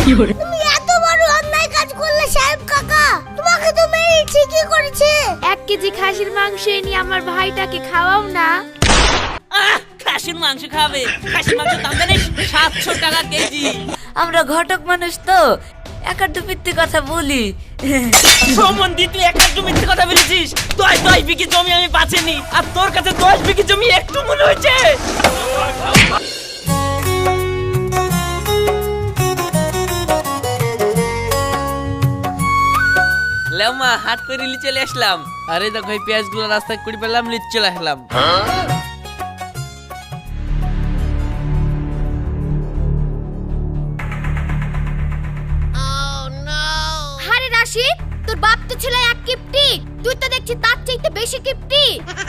তুমি এত বড় অন্যায় কাজ করলে সাহেব কাকা, তোমাকে তো মেয়ে ঠিকই করেছে। 1 কেজি খাসির মাংস এনে আমার ভাইটাকে খাওয়াও না। খাসির মাংস খাবে? খাসির মাংস দাম জানিস 700 টাকা কেজি। আমরা ঘটক মানুষ তো একাড্ডু মিথ্যে কথা বলি। সম্বন্ধী তুই একটা মিথ্যে কথা বলেছিস। 10 বিঘি জমি আমি বাঁচিনি, আর তোর কাছে 10 বিঘি জমি একটু মনে হয়েছে? লেমা হাট করে নিয়ে চলে আসলাম। আরে দেখো এই পেঁয়াজগুলো রাস্তায় কুড়ি পেলাম, নিয়ে চলে আসলাম। আরে রাশিদ, তোর বাপ তো ছিল এক কিপটি, তুই তো দেখছি তার চাইতে বেশি কিপটি।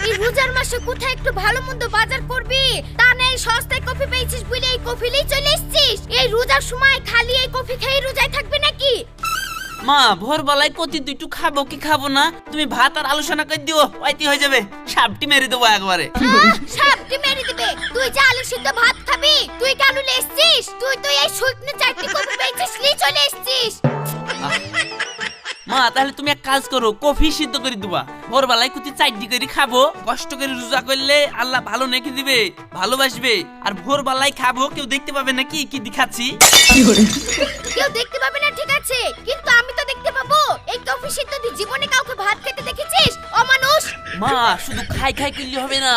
এই রোজার মাসে কোথায় একটু ভালো মন্দ বাজার করবি, তা নেই সস্তায় কফি পেয়েছিস বলে এই কফি নিয়ে চলে এসেছিস। এই রোজার সময় খালি এই কফি খেয়ে রোজায় থাকবি নাকি? মা ভোরবেলায় কতি দুইটু খাবো কি খাবো না তুমি ভাত আর আলোচনা করে দিও, ওইটি হয়ে যাবে। সাপটি মেরে দেবো একবারে। সাপটি মেরে দিবে? তুই যা আলু সিদ্ধ ভাত খাবি, তুই কেন এসেছিস? তুই তো এই শুকনো চারটি কফি পেয়েছিস নিয়ে চলে এসেছিস। মা তাহলে তুমি এক কাজ করো, কফি সিদ্ধ করে দিবা। ভোরবেলায় কুতি চারটি করে খাবো, কষ্ট করে রোজা করলে আল্লাহ ভালো নেকি দিবে, ভালোবাসবে। আর ভোরবেলায় খাবো, কেউ দেখতে পাবে নাকি কি দেখাচ্ছি। কেউ দেখতে পাবে না ঠিক আছে, কিন্তু আমি তো দেখতে পাবো। এই কফি সিদ্ধ দিয়ে জীবনে কাউকে ভাত খেতে দেখেছিস? অমানুষ। মা শুধু খাই খাই করলে হবে না,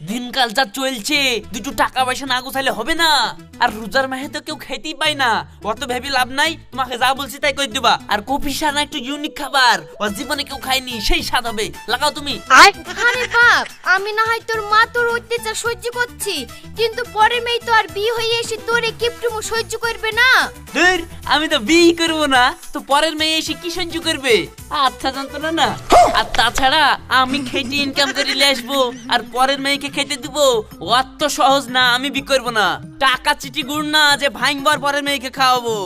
দিনকাল যা চলছে দুটো টাকা পয়সা না গোছাইলে হবে না। আর রোজার মাহে তো কেউ খেতেই পায় না, অত ভেবে লাভ নাই। তোমাকে যা বলছি তাই করে দিবা। আর কফি সানা একটু ইউনিক খাবার, ও জীবনে কেউ খায়নি, সেই স্বাদ হবে। লাগাও তুমি। আরে বাপ, আমি না হয় তোর মা তোর অত্যাচার সহ্য করছি, কিন্তু পরের মেয়ে তো আর বিয়ে হয়ে এসে তোর এই কিপটুমো সহ্য করবে না। ধুর, আমি তো বিয়ে করবো না, তো পরের মেয়ে এসে কি সহ্য করবে? আচ্ছা জানতো না। আর তাছাড়া আমি খেটে ইনকাম করে নিয়ে আসবো, আর পরের মেয়েকে খেতে দিব, অত সহজ না। আমি বিয়ে করবো না, টাকা চিঠি গুড় না যে ভাঙবার পরের মেয়েকে খাওয়াবো।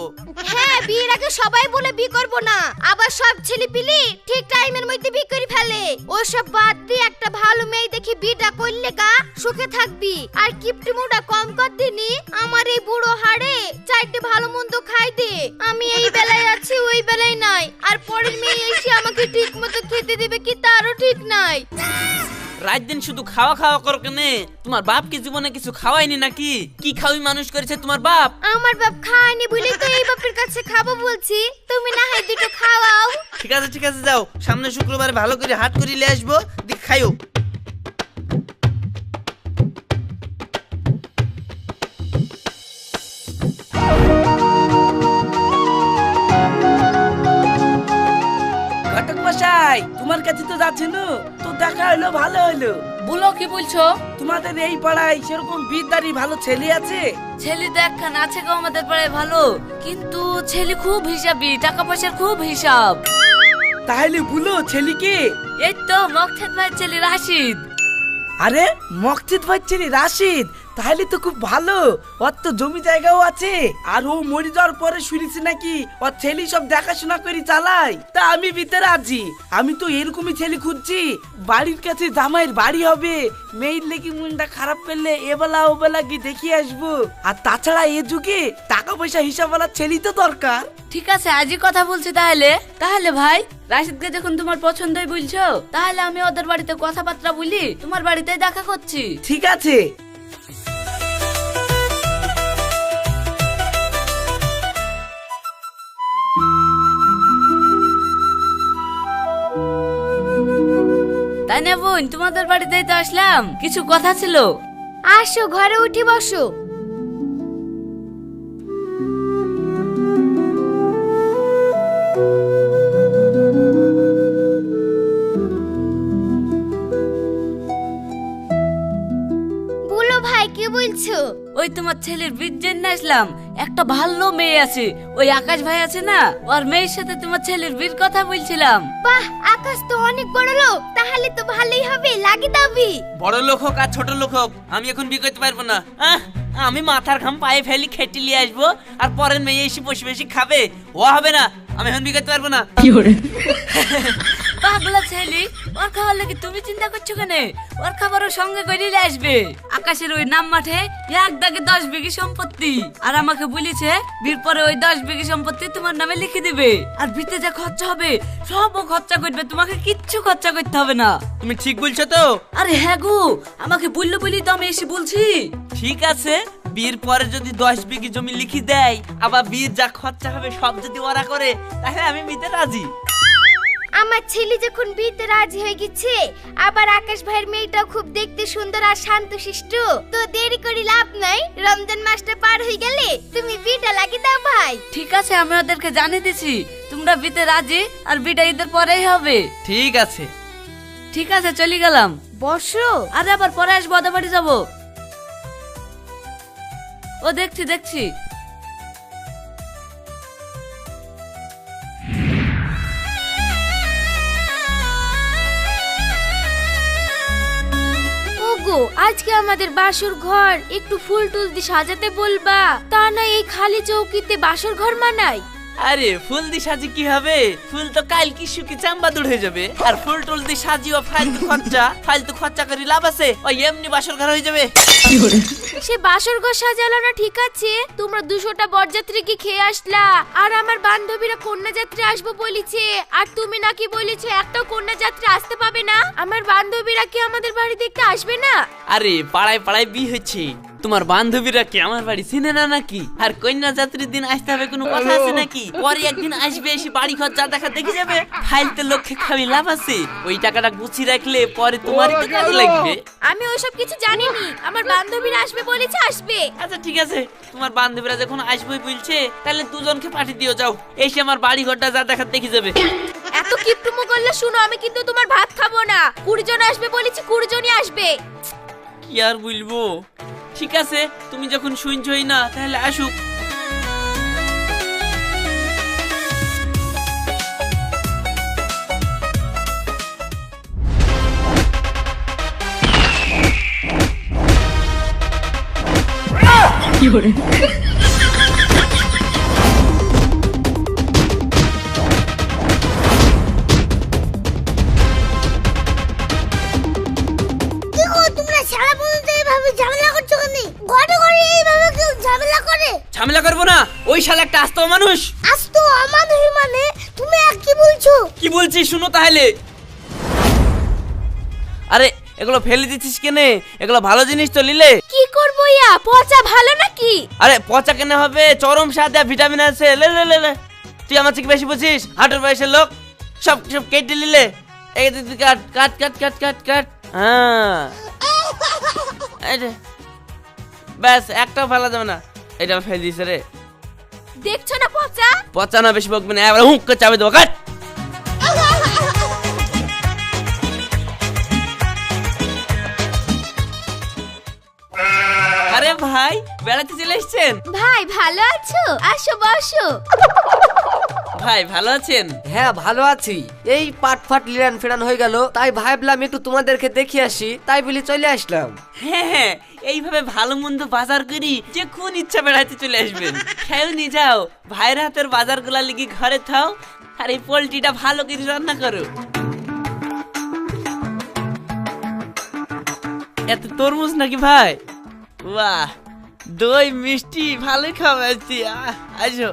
হ্যাঁ, বিয়ের আগে সবাই বলে বিয়ে করবো না, আবার সব ছেলে পিলি ঠিক টাইমের মধ্যে বিয়ে করে ফেলে। ওসব বাদ দিয়ে একটা ভালো মেয়ে দেখে বিয়েটা করলে গা সুখে থাকবি। আর কিপটিমোটা কম কর দিনি, আমার এই বুড়ো হাড়ে চারটে ভালো মন্দ খাই দে। আমি এই বেলায় আছি, ওই বেলায় নাই। আর পরের মেয়ে এসে আমাকে ঠিক মতো খেতে দেবে কি তারও ঠিক নাই। রাত দিন শুধু খাওয়া খাওয়া করো কেনে? তোমার বাপ কি জীবনে কিছু খাওয়ায়নি নাকি? কি খাওয়াই মানুষ করেছে তোমার বাপ? আমার বাপ খায়নি বলে তো এই বাপের কাছে খাবো বলছি। তুমি না হয় দুটো খাওয়াও। ঠিক আছে যাও, সামনে শুক্রবারে ভালো করে হাট করে নিয়ে আসবো, দেখ খাইও। ঘটক মশাই, তোমার কাছে তো যাচ্ছিল, তো দেখা হলো, ভালো হলো। বলো কি বলছো? তোমাদের এই পাড়ায় সেরকম বিদ্যারি ভালো ছেলে আছে? ছেলে দেখখান আছে গো আমাদের পাড়ায় ভালো, কিন্তু ছেলে খুব হিসাবি, টাকা পয়সার খুব হিসাব। তাহলে বলো ছেলেকে। এই তো মকছেদ ভাই ছেলে রাশিদ। আরে মকছিদ ভাই ছেলে রাশিদ, তাহলে তো খুব ভালো। ওর তো জমি জায়গাও আছে, আর ও মরে যাওয়ার পরে শুনেছি নাকি ওর ছেলে সব দেখাশোনা করে চালায়। তা আমি ভিতরে আছি, আমি তো এরকমই ছেলে খুঁজছি। বাড়ির কাছে জামাইয়ের বাড়ি হবে, মেয়ের লেগে মনটা খারাপ করলে এবেলা ওবেলা গিয়ে দেখিয়ে আসবো। আর তাছাড়া এ যুগে টাকা পয়সা হিসাবওয়ালা ছেলেই তো দরকার। ঠিক আছে, আজই কথা বলছি তাহলে ভাই রাশিদকে যখন তোমার পছন্দই বলছো, তাহলে আমি ওদের বাড়িতে কথাবার্তা বলি, তোমার বাড়িতে দেখা করছি। ঠিক আছে। তাই না বোন, তোমাদের বাড়িতেই তো আসলাম, কিছু কথা ছিল। আসো, ঘরে উঠে বসো। বলো ভাই, কি বলছো? ওই তোমার ছেলের বিয়ের জন্য আসলাম। একটা ভালো মেয়ে আছে, ওই আকাশ ভাই আছে না, ওর মেয়ের সাথে তোমার ছেলের বিয়ের কথা বলছিলাম। বাহ, আকাশ তো অনেক বড় লোক, তাহলে তো ভালোই হবে, লাগি দাবি। বড় লোক হোক আর ছোট লোক হোক, আমি এখন বিয়ে করতে পারবো না। আমি মাথার ঘাম পায়ে ফেলি, খেটে নিয়ে আসবো, আর পরের মেয়ে এসে বসে বসে খাবে, ও হবে না। আমি এখন বিয়ে করতে পারবো না। পাগলা ছেলে, ওর খাওয়ার লাগে তুমি চিন্তা করছো কেন? ওর খাবারও সঙ্গে করে নিয়ে আসবে। আকাশের ওই নাম মাঠে এক দাগে 10 বিঘি সম্পত্তি, আর আমাকে বলেছে বিয়ের পরে ওই 10 বিঘি সম্পত্তি তোমার নামে লিখে দিবে। আর বিতে যা খরচা হবে সব ও খরচা করবে, তোমাকে কিচ্ছু খরচা করতে হবে না। তুমি ঠিক বলছো তো? আরে হ্যাঁ গো, আমাকে বললো বলি তো আমি এসে বলছি। ঠিক আছে, বিয়ের পরে যদি 10 বিঘি জমি লিখে দেয়, আবার বিয়ের যা খরচা হবে সব যদি ওরা করে, তাহলে আমি বিতে রাজি। আমার ছেলে যখন বিয়েতে রাজি হয়ে গেছে, আবার আকাশ ভাইয়ের মেয়েটাও খুব দেখতে সুন্দর আর শান্তশিষ্ট, তো দেরি করে লাভ নাই। রমজান মাসটা পার হয়ে গেলে তুমি বিয়েটা লাগিয়ে দাও ভাই। ঠিক আছে, আমি ওদেরকে জানিয়ে দিছি তোমরা বিতে রাজি, আর বিটা ঈদের পরেই হবে। ঠিক আছে। ঠিক আছে, চলে গেলাম। বসো। আরে আবার পরে আসবো, ওদের বাড়ি যাবো। ও দেখছি দেখছি। ওগো, আজকে আমাদের বাসর ঘর একটু ফুল টুল দিয়ে সাজাতে বলবা, তা না এই খালি চৌকিতে বাসর ঘর মানাই। আরে ফুল দিয়ে সাজি কি হবে? ফুল তো কাল কি শুকি চাম্বা দূর হয়ে যাবে। আর ফুল টুল দিয়ে সাজিও ফালতু খরচা করে লাভ আছে? ওই এমনি বাসর ঘর হয়ে যাবে। সে বাসর ঘর সাজালো না ঠিক আছে, তোমরা 200টা বরযাত্রী কি খেয়ে আসলা, আর আমার বান্ধবীরা কন্যা যাত্রী আসবো বলেছে, আর তুমি নাকি বলেছো একটাও কন্যা যাত্রী আসতে পাবে না। আমার বান্ধবীরা কি আমাদের বাড়ি দেখতে আসবে না? আরে পাড়ায় পাড়ায় বিয়ে হচ্ছে, তোমার বান্ধবীরা কি আমার বাড়ি চিনে না নাকি? আর কন্যা যাত্রীর দিন আসতে হবে কোনো কথা আছে নাকি? পরে একদিন আসবে, এসে বাড়ি ঘর যা দেখা দেখে যাবে। ফাইলতে লক্ষ্যে খাবি লাভ আছে? ওই টাকাটা গুছিয়ে রাখলে পরে তোমারই তো কাজে লাগবে। আমি ওইসব কিছু জানিনি, আমার বান্ধবীরা আসবে বলেছে আসবে। আচ্ছা ঠিক আছে, তোমার বান্ধবীরা যখন আসবেই বলছে, তাহলে দুজনকে পাঠিয়ে দিও, যাও এসে আমার বাড়ি ঘরটা যা দেখা দেখে যাবে। এত কিপটুমো করলে শুনো, আমি কিন্তু তোমার ভাত খাবো না। 20 জন আসবে বলেছি, 20 জনই আসবে। কি আর বলবো? ঠিক আছে, তুমি যখন শুনছই না, তাহলে আসুক। কি গো, তোমরা সারা বছর এইভাবে ঝামেলা করছো কেন? ঘরে ঘরে এইভাবে কেউ ঝামেলা করে? ঝামেলা করবো না, ওই শালা একটা আস্ত মানুষ। আজ তো অমানুষ মানে তুমি আর কি বলছো? কি বলছিস শুনো তাহলে। আরে এগুলো ফেলে দিচ্ছিস কেনে? এগুলো ভালো জিনিস তো নিলে। কি করবো ইয়া, পচা ভালো নাকি? আরে পচা কেনে হবে? চরম স্বাদ আর ভিটামিন আছে। লে লে লে লে, তুই আমার থেকে বেশি বুঝিস? হাঁটুর বয়সের লোক, সব সব কেটে নিলে। এই তুই কাট কাট কাট কাট কাট কাট। হ্যাঁ, এই যে ব্যাস, একটাও ফেলা যাবে না। এটা ফেলে দিস রে। দেখছো না পচা? পচা না, বেশি বকবে না, এবার হুঁক করে চাবি দেবো। কাট। আরে ভাই, বেড়াতে চলে এসেছেন? ভাই ভালো আছো? আসো বসো। ভাই ভালো আছেন? হ্যাঁ ভালো আছি। এই পাট ফাট লিরান ফেরান হয়ে গেল, তাই ভাবলাম একটু তোমাদেরকে দেখে আসি, তাই বলি চলে আসলাম। হ্যাঁ হ্যাঁ, এইভাবে ভালো মন্দ বাজার করি যে কোন ইচ্ছা বেড়াতে চলে আসবেন। খেয়েও নিয়ে যাও, ভাইয়ের হাতের বাজার গুলা লিখি ঘরে থাও, আর এই পোলট্রিটা ভালো করে রান্না করো। এত তরমুজ নাকি ভাই? বাহ, দই মিষ্টি ভালোই খাওয়াচ্ছি। আসো।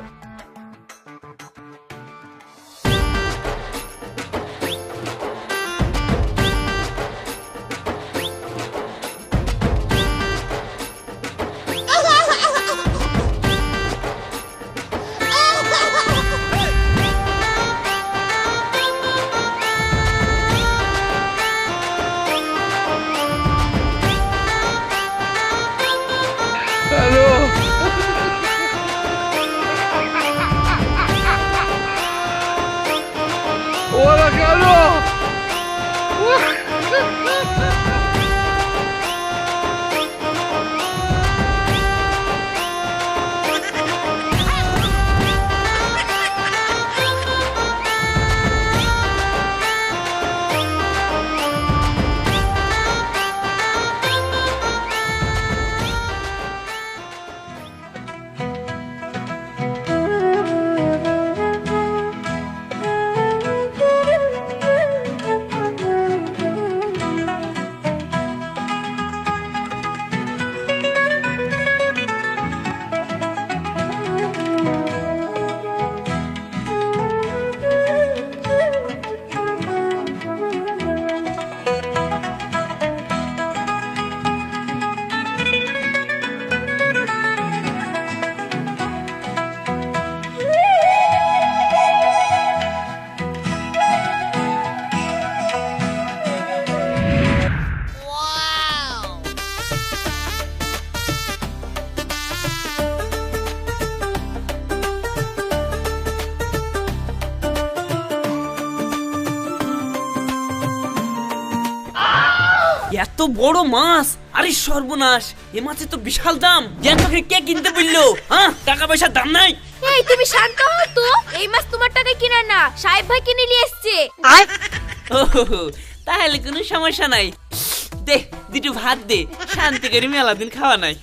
এত বড় মাছ, আরে সর্বনাশ, এ মাছের তো বিশাল দাম। গ্যাংটকে কে কিনতে বললো? হ্যাঁ, টাকা পয়সার দাম নাই। এই তুমি শান্ত হও তো, এই মাছ তোমার টাকায় কিনা না, সাহেব ভাই কিনে নিয়ে এসেছে। ওহো, তাহলে কোনো সমস্যা নাই। দে দুটো ভাত দে, শান্তি করে মেলা দিন খাওয়া নাই।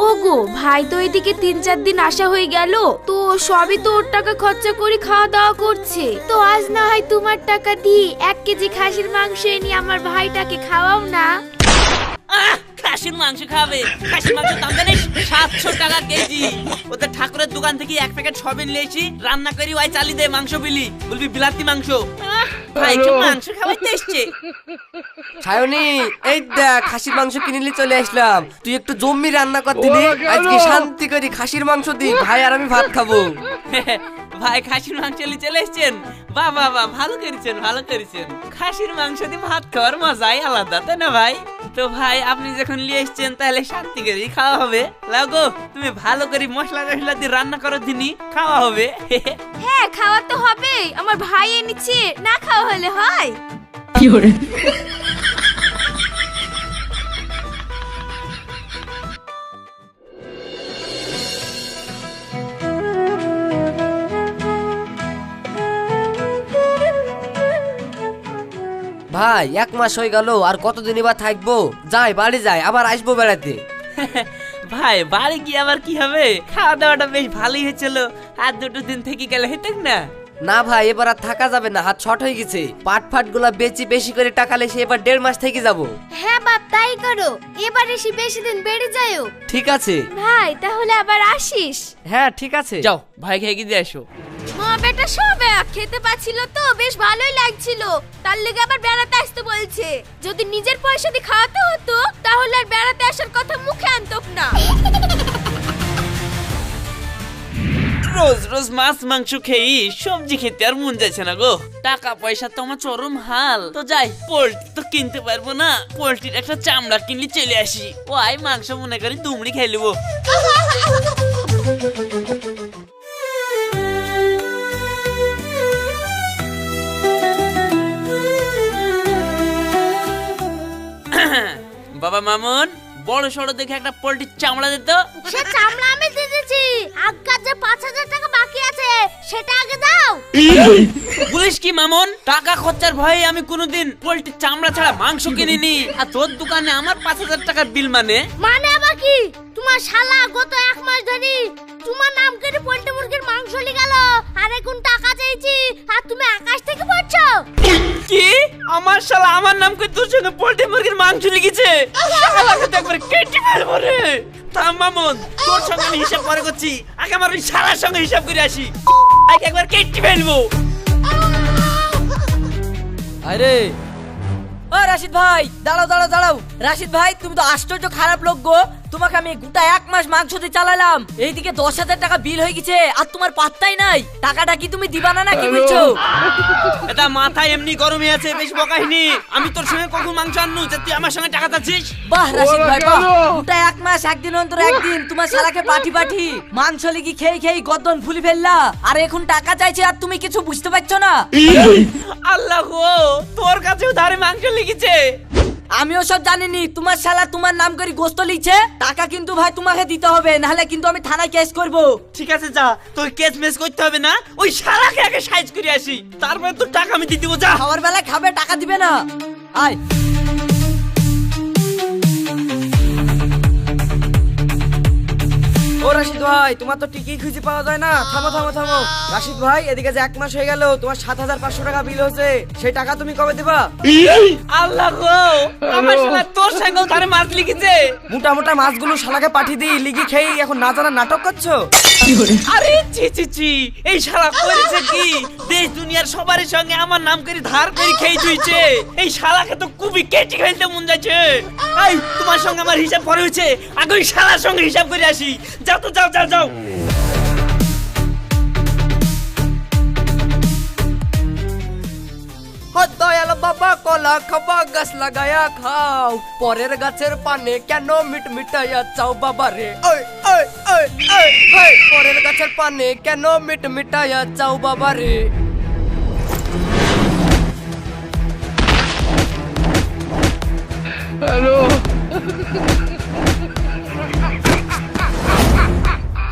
ওগো ভাই তো এদিকে 3-4 দিন আসা হয়ে গেল, তো সবই তো ওর টাকা খরচা করে খাওয়া দাওয়া করছে। তো আজ না হয় তোমার টাকা দি 1 কেজি খাসির মাংস এনে আমার ভাইটাকে খাওয়াও না। খাসির মাংস খাবে? খাসির মাংসের দাম জানিস 700 টাকা কেজি। ওদের ঠাকুরের দোকান থেকে 1 প্যাকেট সবিন নিয়েছি, রান্না করি ওই চালি দে মাংস বিলি, বলবি বিলাতি মাংস। ভাই কি মাংস খাওয়াইতে এসছে? সায়নী, এই দেখ খাসির মাংস কিনলি চলে আসলাম। তুই একটু জমি রান্না কর দিলি, আজকে শান্তি করি খাসির মাংস দি, ভাই আর আমি ভাত খাবো। ভাই খাসির মাংস নিয়ে চলে এসেছেন? বাহ বাহ বাহ, ভালো করেছেন ভালো করেছেন। খাসির মাংস দিয়ে ভাত খাওয়ার মজাই আলাদা, তাই না ভাই? তো ভাই আপনি যখন নিয়ে এসেছেন তাহলে শান্তি করে খাওয়া হবে। লাগো তুমি ভালো করে মশলা টশলা দিয়ে রান্না করো দিনই, খাওয়া হবে। হ্যাঁ খাওয়া তো হবে, আমার ভাই এনেছে, না খাওয়া হলে হয়? ভাই 1 মাস হয়ে গেল, আর কতদিনই বা থাকবো? যাই বাড়ি যাই, আবার আসবো বেড়াতে। ভাই বাড়ি গিয়ে আবার কি হবে? খাওয়া দাওয়াটা বেশ ভালোই হয়েছিল, আর 2 দিন থেকে গেলে হইতেন না? না ভাই, এবার আর থাকা যাবে না, হাত শর্ট হয়ে গেছে। পাট ফাট গুলা বেচি বেশি করে টাকা লেসে এবার 1.5 মাস থেকে যাবো। হ্যাঁ বাপ তাই করো, এবার এসে বেশি দিন বেড়ে যাও। ঠিক আছে ভাই তাহলে আবার আসিস। হ্যাঁ ঠিক আছে। যাও ভাই খেয়ে দিয়ে আসো। মা বেটা সবে খেতে পাচ্ছিল তো বেশ ভালোই লাগছিল, তার লেগে আবার বেড়াতে আসতে বলছে। যদি নিজের পয়সা দিয়ে খাওয়াতে হতো তাহলে আর বেড়াতে আসার কথা মুখে আনতো না। রোজ রোজ মাছ মাংস খেয়ে সবজি খেতে আর মন যাচ্ছে না গো। টাকা পয়সা তো আমার চরম হাল। তো যাই, পোল্ট্রি তো কিনতে পারবো না, পোল্ট্রির একটা চামড়া কিনলে চলে আসি, ওই মাংস মনে করি দুমড়ি খেয়ে নেবো। বাবা মামুন, বড় সড়ো দেখে একটা পোল্ট্রির চামড়া দিত। সে চামড়া আমি দিয়ে দিয়েছি, আজকাল যে 5000 টাকা বাকি আছে সেটা আগে দাও। বলিস কি মামুন? টাকা খরচার ভয়ে আমি কোনোদিন পোল্ট্রির চামড়া ছাড়া মাংস কিনিনি, আর তোর দোকানে আমার 5000 টাকার বিল মানে? মানে আবার কি? তোমার শালা গত 1 মাস ধরে তোমার নাম করে পোল্ট্রি মুরগির মাংস লি গেল, আর এখন টাকা চাইছি, আর তুমি আকাশ থেকে পড়ছো? কি? আমার শালা আমার নাম করে তোর সঙ্গে পোল্ট্রি মুরগির মাংস লিখেছে? শালাকে তো একবার কেটে ফেলবো রে। থাম মামুন, তোর সঙ্গে আমি হিসাব পরে করছি, আগে আমার ওই শালার সঙ্গে হিসাব করে আসি, আগে একবার কেটে ফেলবো। আরে ও রাশিদ ভাই, দাঁড়াও দাঁড়াও দাঁড়াও। রাশিদ ভাই তুমি তো আশ্চর্য খারাপ লোক গো। তোমাকে আমি গোটা 1 মাস মাংস দিয়ে চালালাম, এইদিকে 10,000 টাকা বিল হয়ে গেছে, আর তোমার পাত্তাই নাই। টাকাটা কি তুমি দিবা না নাকি বলছো? এটা মাথায় এমনি গরমে আছে, বেশ বকাহিনী। আমি তোর সঙ্গে কখন মাংস আননু যে তুই আমার সঙ্গে টাকা চাচ্ছিস? বাহ রাশিদ ভাই বাহ, গোটা 1 মাস একদিন অন্তর একদিন তোমার শালাকে পাঠি পাঠি মাংস লিখি খেয়ে খেয়ে গর্দন ফুলি ফেললা, আর এখন টাকা চাইছে আর তুমি কিছু বুঝতে পারছো না? আল্লাহ গো, তোর কাছেও ধারে মাংস লিখেছে? আমিও সব জানিনি, তোমার শালা তোমার নাম করে গোস্ত লিখছে। টাকা কিন্তু ভাই তোমাকে দিতে হবে, নাহলে কিন্তু আমি থানায় কেস করব। ঠিক আছে যা, তোর কেস মেস করতে হবে না, ওই শালাকে আগে সাইজ করে আসি, তারপরে তোর টাকা আমি দিয়ে দিব। যা, খাওয়ার বেলায় খাবে, টাকা দিবে না। আয় ও ও রাশিদ ভাই, তোমার তো টিকিট খুঁজে পাওয়া যায় না। থামো থামো থামো। রাশিদ ভাই, এদিকে যে 1 মাস হয়ে গেল, তোমার 7,500 টাকা বিল হয়েছে, সেই টাকা তুমি কবে দিবা? আল্লাহ গো, আমার শালা তোর সঙ্গে ধারে মাছ লিখেছে। মোটা মোটা মাছগুলো শালাকে পাঠিয়ে দিই, লিগি খেয়ে এখন না জানা নাটক করছো। আরে ছি ছি ছি, এই শালা করেছে কি? দেশ দুনিয়ার সবার সঙ্গে আমার নাম করে ধার করে খেয়ে তুইছে। এই শালাকে তো খুবই কেটে ফেলতে মন যাচ্ছে। এই তোমার সঙ্গে আমার হিসাব পরে হয়েছে, আগে ওই শালার সঙ্গে হিসাব করে আসি। যাও তো, যাও যাও যাও। দয়াল বাবা কলা খাবা গাছ লাগায়া খাও, পরের গাছের পানে কেন মিটমিটাইয়া চাও বাবা রে। ওই ওই ওই ওই ওই, পরের গাছের পানে কেন মিটমিটাইয়া চাও বাবা রে।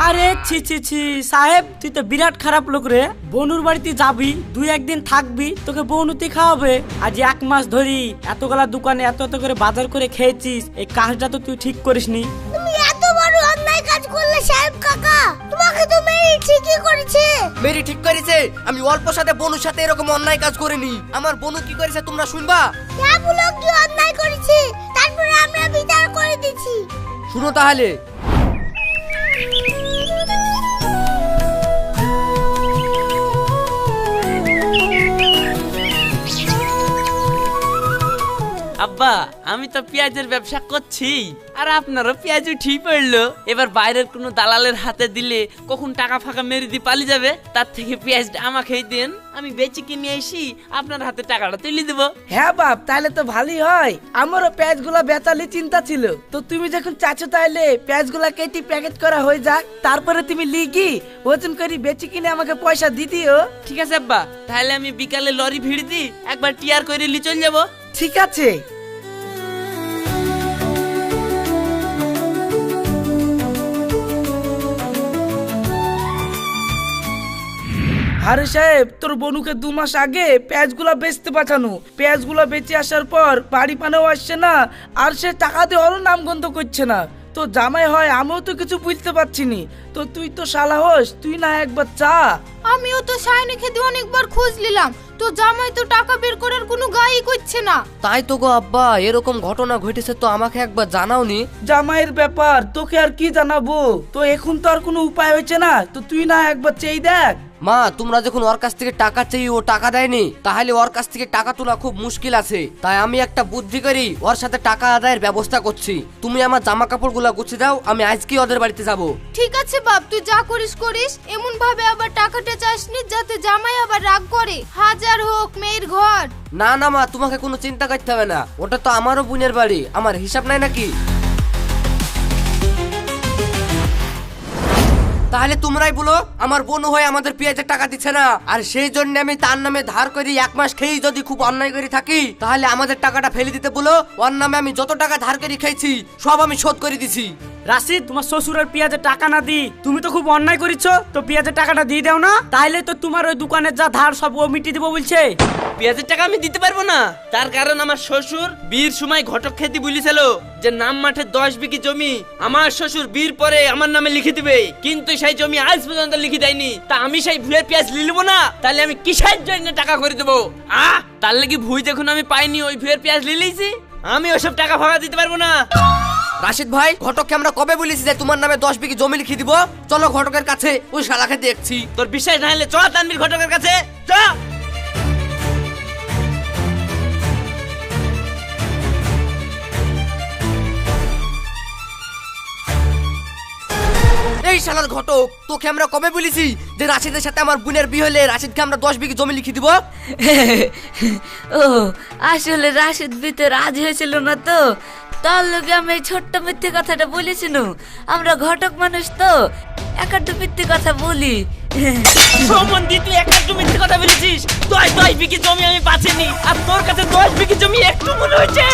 আরে ছি ছি ছি সাহেব, তুই তো বিরাট খারাপ লোক রে। বনুর বাড়িতে যাবি, 2-1 দিন থাকবি, তোকে বনুতি খাওয়াবে। আজ 1 মাস ধরি এতগুলা দোকানে এত এত করে বাজার করে খেয়েছিস, এই কাজটা তো তুই ঠিক করিসনি। তুমি এত বড় অন্যায় কাজ করলে সাহেব কাকা, তোমাকে তো মেয়ে ঠিকই করেছে। মেরি ঠিক করেছে। আমি অল্প সাথে বনুর সাথে এরকম অন্যায় কাজ করিনি। আমার বনু কি করেছে তোমরা শুনবা? হ্যাঁ বলো, কি অন্যায় করেছে, তারপরে আমরা বিচার করে দিচ্ছি। শুনো তাহলে। আব্বা, আমি তো পেঁয়াজের ব্যবসা করছি, আর আপনারও পেঁয়াজ ঠিক পড়লো। এবার বাইরের কোনো দালালের হাতে দিলে কখন টাকা ফাঁকা মেরে দিয়ে পালিয়ে যাবে, তার থেকে পেঁয়াজটা আমাকেই দেন, আমি বেচে কিনে এসি আপনার হাতে টাকাটা তুলে দেবো। হ্যাঁ বাপ, তাহলে তো ভালোই হয়। আমারও পেঁয়াজগুলা বেচালে চিন্তা ছিল, তো তুমি যখন চাচ্ছো তাহলে পেঁয়াজগুলা কেটে প্যাকেট করা হয়ে যাক, তারপরে তুমি লিগি ওজন করে বেচে কিনে আমাকে পয়সা দিও। ঠিক আছে আব্বা, তাহলে আমি বিকালে লরি ভিড় দিই, একবার টিয়ার করে লি চলে যাবো। ঠিক আছে। আরে সাহেব, তোর বনুকে 2 মাস আগে পেঁয়াজগুলা বেচতে পাঠানো, পেঁয়াজগুলা বেচে আসার পর বাড়ি পানেও আসছে না, আর সে টাকা দিয়ে ওরও নাম গন্ধ করছে না। তো জামাই হয়, আমিও তো কিছু বুঝতে পারছি নি। তো তুই তো শালা হোস, তুই না একবার চা। আমিও তো সায়নে খেতে অনেকবার খোঁজ নিলাম, তো জামাই তো টাকা বের করার কোনো গায়ই করছে না। তাই তো গো আব্বা, এরকম ঘটনা ঘটেছে তো আমাকে একবার জানাওনি। জামাইয়ের ব্যাপার তোকে আর কি জানাবো, তো এখন তো আর কোনো উপায় হয়েছে না, তো তুই না একবার চেয়ে দেখ। মা, তোমরা যখন ওর কাছ থেকে টাকা চেয়ে ও টাকা দেয়নি, তাহলে ওর কাছ থেকে টাকা তোলা খুব মুশকিল আছে। তাই আমি একটা বুদ্ধি করি, ওর সাথে টাকা আদায়ের ব্যবস্থা করছি। তুমি আমার জামা কাপড়গুলো গুছিয়ে দাও, আমি আজকেই ওদের বাড়িতে যাব। ঠিক আছে বাপ, তুই যা করিস করিস, এমন ভাবে আবার টাকাটা চাসনি যাতে জামাই আবার রাগ করে। হাজার হোক মেয়ের ঘর। না না মা, তোমাকে কোনো চিন্তা করতে হবে না, ওটা তো আমারও বোনের বাড়ি, আমার হিসাব নাই নাকি? তাহলে তোমরাই বলো, আমার বোন হয়ে আমাদের পেঁয়াজের টাকা দিচ্ছে না, আর সেই জন্য আমি তার নামে ধার করি 1 মাস খেয়েই যদি খুব অন্যায় করে থাকি, তাহলে আমাদের টাকাটা ফেলে দিতে বলো। ওর নামে আমি যত টাকা ধার করে খেয়েছি সব আমি শোধ করে দিছি। রাশিদ, তোমার শ্বশুরের পেঁয়াজের টাকা না দি, তুমি তো খুব অন্যায় করেছো, তো পেঁয়াজের টাকাটা দিয়ে দাও না, তাইলে তো তোমার ওই দোকানের যা ধার সব ও মিটিয়ে দেবো বলছে। পেঁয়াজের টাকা আমি দিতে পারবো না, তার কারণ আমার শ্বশুর বিয়ের সময় ঘটক খেতে বলেছিল যে নাম মাঠে 10 বিঘি জমি আমার শ্বশুর বিয়ের পরে আমার নামে লিখে দিবে, কিন্তু সেই জমি আজ পর্যন্ত লিখে দেয়নি। তা আমি সেই ভুলের পেঁয়াজ লিখবো না, তাহলে আমি কিসের জন্য টাকা করে দেবো? তার লাগি ভুই দেখুন আমি পাইনি, ওই ভুয়ের পেঁয়াজ লিলেইছি, আমি ওসব টাকা ফাঁকা দিতে পারবো না। রাশিদ ভাই, ঘটককে আমরা কবে বলেছি যে তোমার নামে 10 বিঘি জমি লিখে দিব? চলো ঘটকের কাছে, ওই শালাকে দেখছি। তোর বিশ্বাস না হলে চ তানবীর ঘটকের কাছে চ। এই শালার ঘটক, তোকে আমরা কবে বলেছি যে রাশিদের সাথে আমার বোনের বিয়ে হলে রাশিদকে আমরা 10 বিঘি জমি লিখে দিব? ও আসলে রাশিদ বিতে রাজি হয়েছিল না, তো তার লগে আমি এই ছোট্ট মিথ্যে কথাটা বলেছিল। আমরা ঘটক মানুষ তো একটা মিথ্যে কথা বলি। সম্বন্ধী, তুই একটা মিথ্যে কথা বলেছিস। 10 বিঘি জমি আমি পাচ্ছিনি, আর তোর কাছে 10 বিঘি জমি একটু মনে হয়েছে?